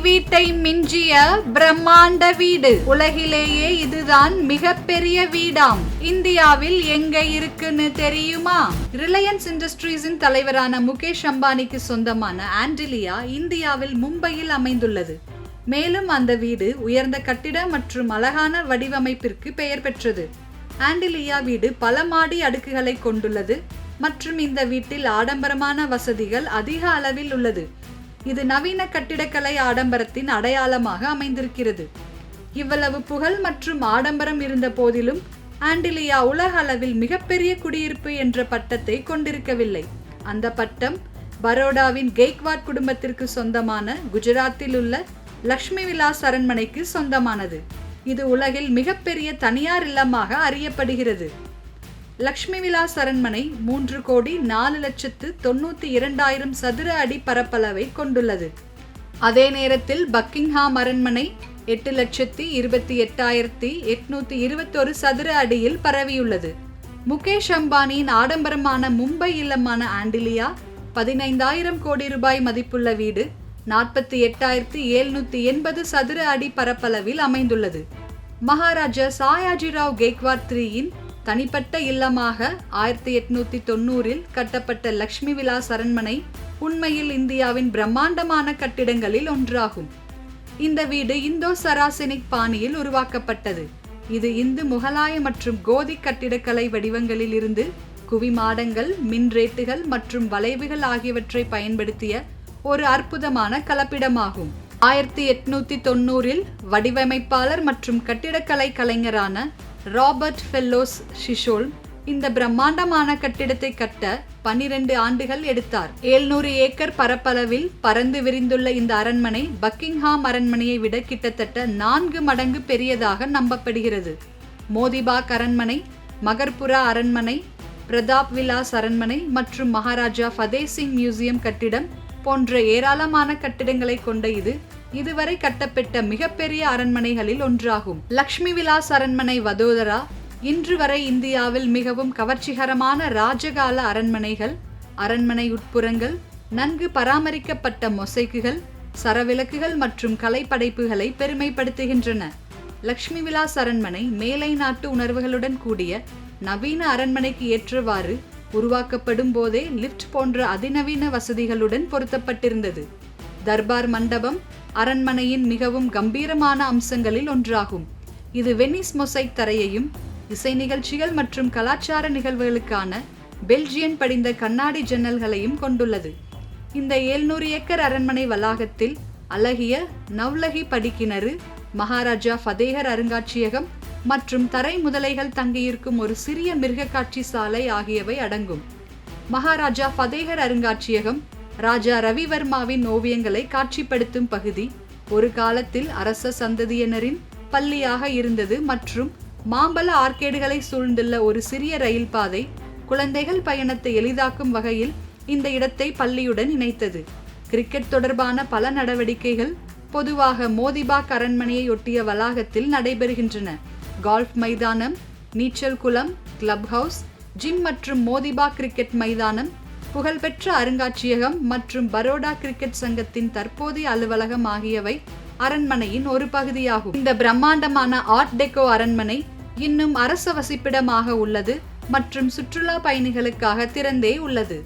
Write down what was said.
வீட்டை மிஞ்சிய பிரம்மாண்ட வீடு. உலகிலேயே இதுதான் மிகப்பெரிய வீடாம். இந்தியாவில் எங்க இருக்குன்னு தெரியுமா? ரிலையன்ஸ் இண்டஸ்ட்ரீஸின் தலைவரான முகேஷ் அம்பானிக்கு சொந்தமான ஆண்டிலியா இந்தியாவில் மும்பையில் அமைந்துள்ளது. மேலும் அந்த வீடு உயர்ந்த கட்டிட மற்றும் அழகான வடிவமைப்பிற்கு பெயர் பெற்றது. ஆண்டிலியா வீடு பல மாடி அடுக்குகளை கொண்டுள்ளது மற்றும் இந்த வீட்டில் ஆடம்பரமான வசதிகள் அதிக அளவில் உள்ளது. இது நவீன கட்டிடக்கலை ஆடம்பரத்தின் அடையாளமாக அமைந்திருக்கிறது. இவ்வளவு புகழ் மற்றும் ஆடம்பரம் இருந்த போதிலும் ஆண்டிலியா உலக அளவில் மிகப்பெரிய குடியிருப்பு என்ற பட்டத்தை கொண்டிருக்கவில்லை. அந்த பட்டம் பரோடாவின் கெய்க்வாட் குடும்பத்திற்கு சொந்தமான குஜராத்தில் உள்ள லக்ஷ்மி விலாஸ் அரண்மனைக்கு சொந்தமானது. இது உலகில் மிகப்பெரிய தனியார் இல்லமாக அறியப்படுகிறது. லக்ஷ்மி விலாஸ் அரண்மனை 3,04,92,000 சதுர அடி பரப்பளவை கொண்டுள்ளது. அதே நேரத்தில் பக்கிங்ஹாம் அரண்மனை 8,28,821 சதுர அடியில் பரவியுள்ளது. முகேஷ் அம்பானியின் ஆடம்பரமான மும்பை இல்லமான ஆண்டிலியா 15,000 கோடி ரூபாய் மதிப்புள்ள வீடு 48,780 சதுர அடி பரப்பளவில் அமைந்துள்ளது. மகாராஜா சாயாஜிராவ் கெய்க்வாட் III தனிப்பட்ட இல்லமாக 1890 கட்டப்பட்ட லக்ஷ்மி விலாஸ் அரண்மனை உண்மையில் இந்தியாவின் பிரம்மாண்டமான கட்டிடங்களில் ஒன்றாகும். இந்த வீடு இந்தோ சராசெனிக் பாணியில் உருவாக்கப்பட்டது. இது இந்து முகலாய மற்றும் கோதிக் கட்டிடக்கலை வடிவங்களில் இருந்து குவிமாடங்கள், மின்ரேட்டுகள் மற்றும் வளைவுகள் ஆகியவற்றை பயன்படுத்திய ஒரு அற்புதமான கலப்பிடமாகும். 1890 வடிவமைப்பாளர் மற்றும் கட்டிடக்கலை கலைஞரான ராபர்ட் ஃபெல்லோஸ் ஷிஷோல் இந்த பிரம்மாண்டமான கட்டிடத்தை கட்ட 12 ஆண்டுகள் எடுத்தார். 700 ஏக்கர் பரப்பளவில் பறந்து விரிந்துள்ள இந்த அரண்மனை பக்கிங்ஹாம் அரண்மனையை விட கிட்டத்தட்ட 4 மடங்கு பெரியதாக நம்பப்படுகிறது. மோதிபாக் அரண்மனை, மகர்புரா அரண்மனை, பிரதாப் விலாஸ் அரண்மனை மற்றும் மகாராஜா ஃபதேஹ் சிங் மியூசியம் கட்டிடம் போன்ற ஏராளமான கட்டிடங்களை கொண்ட இது இதுவரை கட்டப்பட்ட மிகப்பெரிய அரண்மனைகளில் ஒன்றாகும். லக்ஷ்மி விலாஸ் அரண்மனை வதோதரா இன்று வரை இந்தியாவில் மிகவும் கவர்ச்சிகரமான ராஜகால அரண்மனைகள், அரண்மனை உட்புறங்கள், நன்கு பராமரிக்கப்பட்ட மொசைக்குகள், சரவிளக்குகள் மற்றும் கலைப்படைப்புகளை பெருமைப்படுத்துகின்றன. லக்ஷ்மி விலாஸ் அரண்மனை மேலை நாட்டு உணர்வுகளுடன் கூடிய நவீன அரண்மனைக்கு ஏற்றவாறு உருவாக்கப்படும் போதே லிப்ட் போன்ற அதிநவீன வசதிகளுடன் பொருத்தப்பட்டிருந்தது. தர்பார் மண்டபம் அரண்மனையின் மிகவும் கம்பீரமான அம்சங்களில் ஒன்றாகும். இது வெனிஸ் மொசைக் தரையையும் இசை நிகழ்ச்சிகள் மற்றும் கலாச்சார நிகழ்வுகளுக்கான பெல்ஜியன் படிந்த கண்ணாடி ஜன்னல்களையும் கொண்டுள்ளது. இந்த 700 ஏக்கர் அரண்மனை வளாகத்தில் அழகிய நவ்லகி படிக்கிணறு, மகாராஜா ஃபதேகர் அருங்காட்சியகம் மற்றும் தரை முதலைகள் தங்கியிருக்கும் ஒரு சிறிய மிருக காட்சி சாலை ஆகியவை அடங்கும். மகாராஜா ஃபதேகர் அருங்காட்சியகம் ராஜா ரவிவர்மாவின் ஓவியங்களை காட்சிப்படுத்தும் பகுதி. ஒரு காலத்தில் அரச சந்ததியினரின் பள்ளியாக இருந்தது மற்றும் மாம்பழ ஆர்கேடுகளை சூழ்ந்துள்ள ஒரு சிறிய ரயில் பாதை குழந்தைகள் பயணத்தை எளிதாக்கும் வகையில் இந்த இடத்தை பள்ளியுடன் இணைத்தது. கிரிக்கெட் தொடர்பான பல நடவடிக்கைகள் பொதுவாக மோதிபாக் அரண்மனையை ஒட்டிய வளாகத்தில் நடைபெறுகின்றன. கால்ஃப் மைதானம், நீச்சல் குளம், கிளப் ஹவுஸ், ஜிம் மற்றும் மோதிபாக் கிரிக்கெட் மைதானம், புகழ்பெற்ற அருங்காட்சியகம் மற்றும் பரோடா கிரிக்கெட் சங்கத்தின் தற்போதைய அலுவலகம் ஆகியவை அரண்மனையின் ஒரு பகுதியாகும். இந்த பிரம்மாண்டமான ஆர்ட் டெக்கோ அரண்மனை இன்னும் அரச வசிப்பிடமாக உள்ளது மற்றும் சுற்றுலா பயணிகளுக்காக திறந்தே உள்ளது.